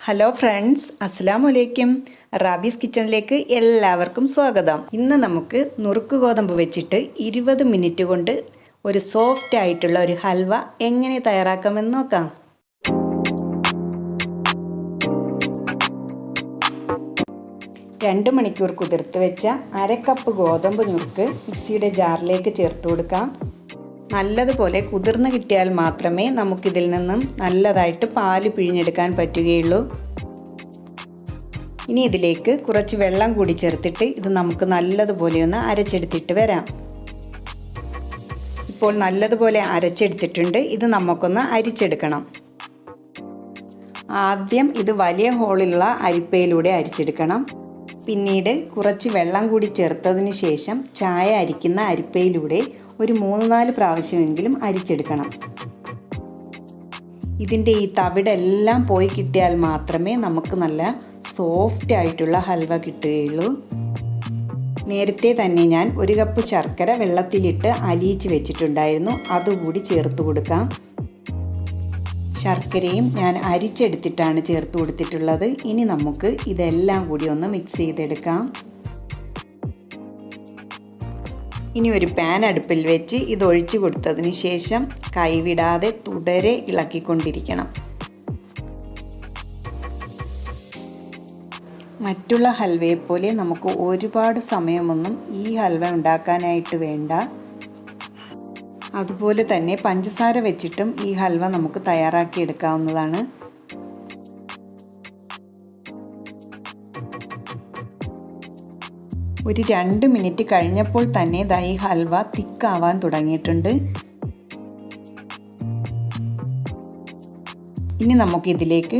Hello friends, അസ്സലാമലൈക്കും. Rabies കിച്ചണിലേക്ക് എല്ലാവർക്കും സ്വാഗതം. ഇന്ന് നമുക്ക് നുറുക്ക് ഗോതമ്പ് വെച്ചിട്ട് 20 മിനിറ്റ് കൊണ്ട് ഒരു സോഫ്റ്റ് ആയിട്ടുള്ള ഒരു ഹൽവ എങ്ങനെ തയ്യാറാക്കാമെന്ന് നോക്കാം. രണ്ട് മണിക്കൂർ കുതിർത്ത് വെച്ച 1/2 കപ്പ് ഗോതമ്പ് നുറുക്ക് മിക്സിയുടെ ജാറിലേക്ക് ചേർത്ത് കൊടുക്കാം. നല്ലതുപോലെ കുതിർന്ന് കിട്ടിയാൽ മാത്രമേ നമുക്കിതിൽ നിന്നും നല്ലതായിട്ട് പാല് പിഴിഞ്ഞെടുക്കാൻ പറ്റുകയുള്ളൂ. ഇനി ഇതിലേക്ക് കുറച്ച് വെള്ളം കൂടി ചേർത്തിട്ട് ഇത് നമുക്ക് നല്ലതുപോലെ ഒന്ന് അരച്ചെടുത്തിട്ട് വരാം. ഇപ്പോൾ നല്ലതുപോലെ അരച്ചെടുത്തിട്ടുണ്ട്. ഇത് നമുക്കൊന്ന് അരിച്ചെടുക്കണം. ആദ്യം ഇത് വലിയ ഹോളുള്ള അരിപ്പയിലൂടെ അരിച്ചെടുക്കണം. പിന്നീട് കുറച്ച് വെള്ളം കൂടി ചേർത്തതിന് ശേഷം ചായ അരിക്കുന്ന അരിപ്പയിലൂടെ ഒരു 3-4 പ്രാവശ്യമെങ്കിലും അരിച്ചെടുക്കണം. ഇതിൻ്റെ ഈ തവിടെല്ലാം പോയി കിട്ടിയാൽ മാത്രമേ നമുക്ക് നല്ല സോഫ്റ്റ് ആയിട്ടുള്ള ഹൽവ കിട്ടുകയുള്ളൂ. നേരത്തെ തന്നെ ഞാൻ 1 കപ്പ് ശർക്കര വെള്ളത്തിലിട്ട് അലിയിച്ച് വെച്ചിട്ടുണ്ടായിരുന്നു. അതുകൂടി ചേർത്ത് കൊടുക്കാം. ശർക്കരയും ഞാൻ അരിച്ചെടുത്തിട്ടാണ് ചേർത്ത് കൊടുത്തിട്ടുള്ളത്. ഇനി നമുക്ക് ഇതെല്ലാം കൂടി ഒന്ന് മിക്സ് ചെയ്തെടുക്കാം. ഇനി ഒരു പാൻ അടുപ്പിൽ വെച്ച് ഇത് ഒഴിച്ചു കൊടുത്തതിന് ശേഷം കൈവിടാതെ തുടരെ ഇളക്കിക്കൊണ്ടിരിക്കണം. മറ്റുള്ള ഹൽവയെ പോലെ നമുക്ക് ഒരുപാട് സമയമൊന്നും ഈ ഹൽവ ഉണ്ടാക്കാനായിട്ട് വേണ്ട. അതുപോലെ തന്നെ പഞ്ചസാര വെച്ചിട്ടും ഈ ഹൽവ നമുക്ക് തയ്യാറാക്കി എടുക്കാവുന്നതാണ്. ഒരു 2 മിനിറ്റ് കഴിഞ്ഞപ്പോൾ തന്നെ ഈ ഹൽവ തിക്കാവാൻ തുടങ്ങിയിട്ടുണ്ട്. ഇനി നമുക്കിതിലേക്ക്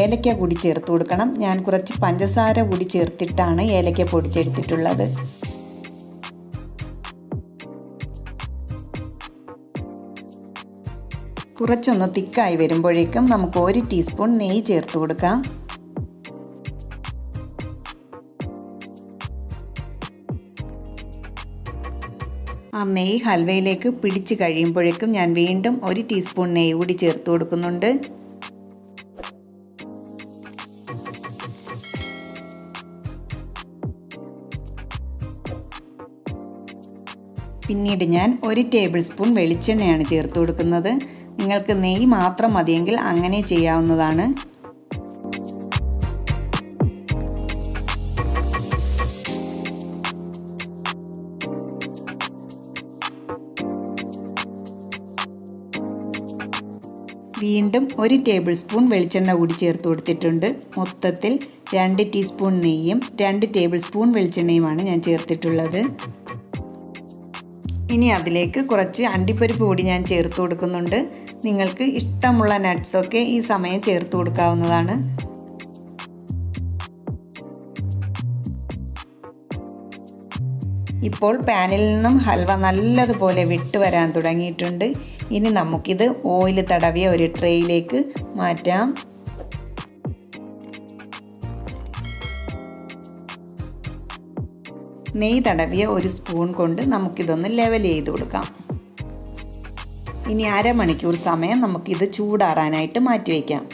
ഏലക്ക കൂടി ചേർത്ത് കൊടുക്കണം. ഞാൻ കുറച്ച് പഞ്ചസാര കൂടി ചേർത്തിട്ടാണ് ഏലക്ക പൊടിച്ചെടുത്തിട്ടുള്ളത്. കുറച്ചൊന്ന് തിക്കായി വരുമ്പോഴേക്കും നമുക്ക് 1 ടീസ്പൂൺ നെയ്യ് ചേർത്ത് കൊടുക്കാം. ആ നെയ്യ് ഹൽവയിലേക്ക് പിടിച്ച് കഴിയുമ്പോഴേക്കും ഞാൻ വീണ്ടും 1 ടീസ്പൂൺ നെയ്യ് കൂടി ചേർത്ത് കൊടുക്കുന്നുണ്ട്. പിന്നീട് ഞാൻ 1 ടേബിൾ സ്പൂൺ വെളിച്ചെണ്ണയാണ് ചേർത്ത് കൊടുക്കുന്നത്. നിങ്ങൾക്ക് നെയ്യ് മാത്രം മതിയെങ്കിൽ അങ്ങനെ ചെയ്യാവുന്നതാണ്. വീണ്ടും 1 ടേബിൾ സ്പൂൺ വെളിച്ചെണ്ണ കൂടി ചേർത്ത് കൊടുത്തിട്ടുണ്ട്. മൊത്തത്തിൽ 2 ടീസ്പൂൺ നെയ്യും 2 ടേബിൾ സ്പൂൺ വെളിച്ചെണ്ണയുമാണ് ഞാൻ ചേർത്തിട്ടുള്ളത്. ഇനി അതിലേക്ക് കുറച്ച് അണ്ടിപ്പരിപ്പ് കൂടി ഞാൻ ചേർത്ത് കൊടുക്കുന്നുണ്ട്. നിങ്ങൾക്ക് ഇഷ്ടമുള്ള നട്ട്സൊക്കെ ഈ സമയം ചേർത്ത് കൊടുക്കാവുന്നതാണ്. ഇപ്പോൾ പാനിൽ നിന്നും ഹൽവ നല്ലതുപോലെ വിട്ട് വരാൻ തുടങ്ങിയിട്ടുണ്ട്. ഇനി നമുക്കിത് ഓയിൽ തടവിയ ഒരു ട്രേയിലേക്ക് മാറ്റാം. നെയ്യ് തടവിയ 1 സ്പൂൺ കൊണ്ട് നമുക്കിതൊന്ന് ലെവൽ ചെയ്ത് കൊടുക്കാം. ഇനി 1/2 മണിക്കൂർ സമയം നമുക്കിത് ചൂടാറാനായിട്ട് മാറ്റിവെക്കാം.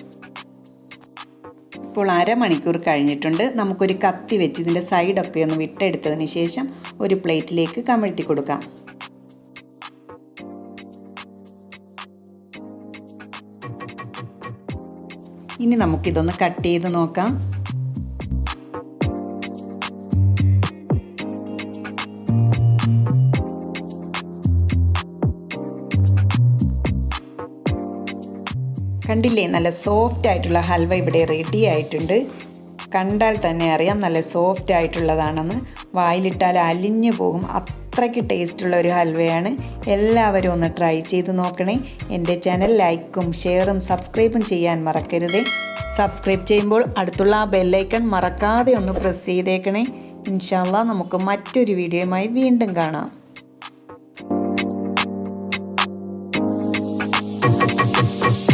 ഇപ്പോൾ 1/2 മണിക്കൂർ കഴിഞ്ഞിട്ടുണ്ട്. നമുക്കൊരു കത്തി വെച്ച് ഇതിൻ്റെ സൈഡൊക്കെ ഒന്ന് വിട്ടെടുത്തതിന് ശേഷം ഒരു പ്ലേറ്റിലേക്ക് കമഴ്ത്തി കൊടുക്കാം. ഇനി നമുക്കിതൊന്ന് കട്ട് ചെയ്ത് നോക്കാം. കണ്ടില്ലേ, നല്ല സോഫ്റ്റ് ആയിട്ടുള്ള ഹൽവ ഇവിടെ റെഡി ആയിട്ടുണ്ട്. കണ്ടാൽ തന്നെ അറിയാം നല്ല സോഫ്റ്റ് ആയിട്ടുള്ളതാണെന്ന്. വായിലിട്ടാൽ അലിഞ്ഞു പോകും, അത്രയ്ക്ക് ടേസ്റ്റുള്ള ഒരു ഹൽവയാണ്. എല്ലാവരും ഒന്ന് ട്രൈ ചെയ്ത് നോക്കണേ. എൻ്റെ ചാനൽ ലൈക്കും ഷെയറും സബ്സ്ക്രൈബും ചെയ്യാൻ മറക്കരുതേ. സബ്സ്ക്രൈബ് ചെയ്യുമ്പോൾ അടുത്തുള്ള ആ ബെല്ലൈക്കൺ മറക്കാതെ ഒന്ന് പ്രസ് ചെയ്തേക്കണേ. ഇൻഷാ അല്ലാഹ് നമുക്ക് മറ്റൊരു വീഡിയോയുമായി വീണ്ടും കാണാം.